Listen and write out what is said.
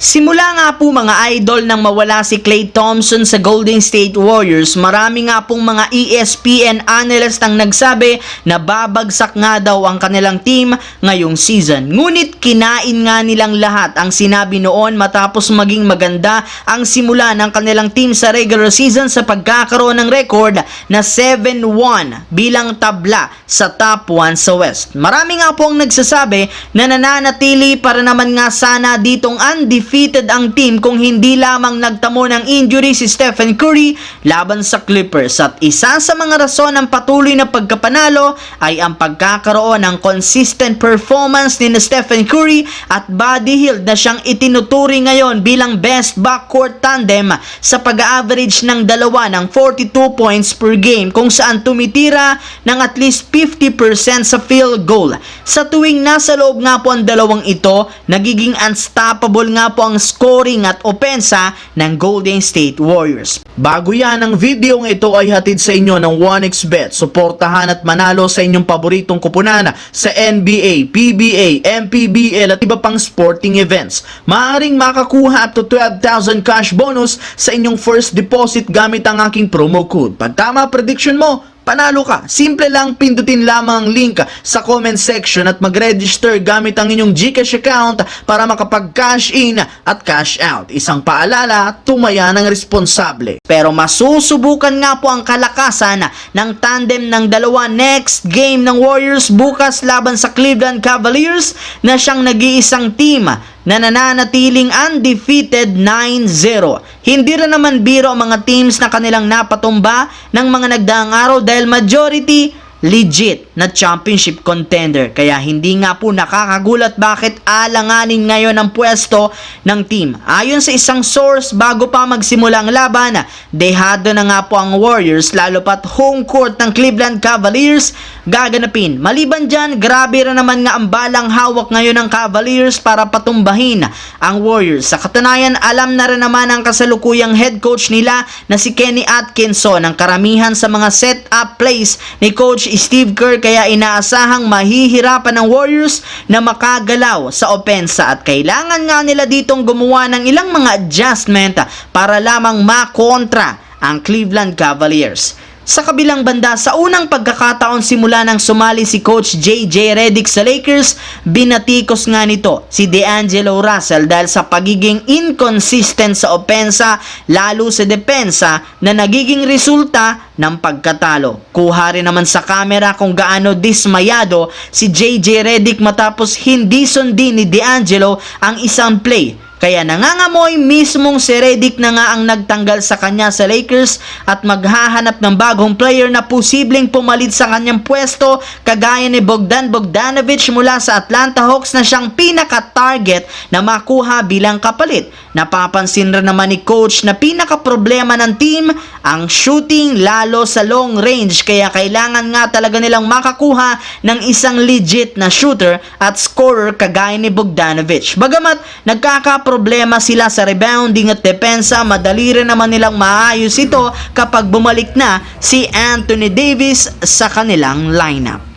Simula nga po mga idol nang mawala si Klay Thompson sa Golden State Warriors, marami nga pong mga ESPN analyst ang nagsabi na babagsak nga daw ang kanilang team ngayong season. Ngunit kinain nga nilang lahat ang sinabi noon matapos maging maganda ang simula ng kanilang team sa regular season sa pagkakaroon ng record na 7-1 bilang tabla sa top 1 sa West. Marami nga po ang nagsasabi na nananatili para naman nga sana ditong undefeated ang team kung hindi lamang nagtamo ng injury si Stephen Curry laban sa Clippers, at isa sa mga rason ng patuloy na pagkapanalo ay ang pagkakaroon ng consistent performance ni Stephen Curry at Buddy Hield na siyang itinuturing ngayon bilang best backcourt tandem sa pag-average ng dalawa ng 42 points per game, kung saan tumitira ng at least 50% sa field goal. Sa tuwing nasa loob nga po ang dalawang ito, nagiging unstoppable nga po ang scoring at opensa ng Golden State Warriors. Bago yan, ang video ito ay hatid sa inyo ng 1xBet. Suportahan at manalo sa inyong paboritong kupunan sa NBA, PBA, MPBL at iba pang sporting events. Maaaring makakuha up to 12,000 cash bonus sa inyong first deposit gamit ang aking promo code. Pag tama prediction mo, panalo ka. Simple lang, pindutin lamang ang link sa comment section at mag-register gamit ang inyong GCash account para makapag-cash in at cash out. Isang paalala, tumaya ng responsable. Pero masusubukan nga po ang kalakasan ng tandem ng dalawa next game ng Warriors bukas laban sa Cleveland Cavaliers na siyang nag-iisang team na nananatiling undefeated 9-0. Hindi rin naman biro ang mga teams na kanilang napatumba ng mga nagdaang araw dahil majority legit na championship contender. Kaya hindi nga po nakakagulat bakit alanganin ngayon ang pwesto ng team. Ayon sa isang source, bago pa magsimula ang laban, dehado na nga po ang Warriors, lalo pat home court ng Cleveland Cavaliers gaganapin. Maliban dyan, grabe rin naman nga ang balang hawak ngayon ng Cavaliers para patumbahin ang Warriors. Sa katunayan, alam na rin naman ang kasalukuyang head coach nila na si Kenny Atkinson ang karamihan sa mga set-up plays ni Coach Steve Kerr, kaya inaasahang mahihirapan ng Warriors na makagalaw sa opensa at kailangan nga nila ditong gumawa ng ilang mga adjustment para lamang makontra ang Cleveland Cavaliers. Sa kabilang banda, sa unang pagkakataon simula nang sumali si Coach JJ Redick sa Lakers, binatikos nga nito si D'Angelo Russell dahil sa pagiging inconsistent sa opensa, lalo sa depensa, na nagiging resulta ng pagkatalo. Kuha rin naman sa camera kung gaano dismayado si JJ Redick matapos hindi sundin ni D'Angelo ang isang play. Kaya nangangamoy mismong si Redick na nga ang nagtanggal sa kanya sa Lakers at maghahanap ng bagong player na posibleng pumalit sa kanyang pwesto, kagaya ni Bogdan Bogdanovic mula sa Atlanta Hawks na siyang pinaka-target na makuha bilang kapalit. Napapansin rin naman ni coach na pinaka-problema ng team ang shooting, lalo sa long range, kaya kailangan nga talaga nilang makakuha ng isang legit na shooter at scorer kagaya ni Bogdanovic. Bagamat nagkakaproblema sila sa rebounding at depensa, madali rin naman nilang maayos ito kapag bumalik na si Anthony Davis sa kanilang lineup.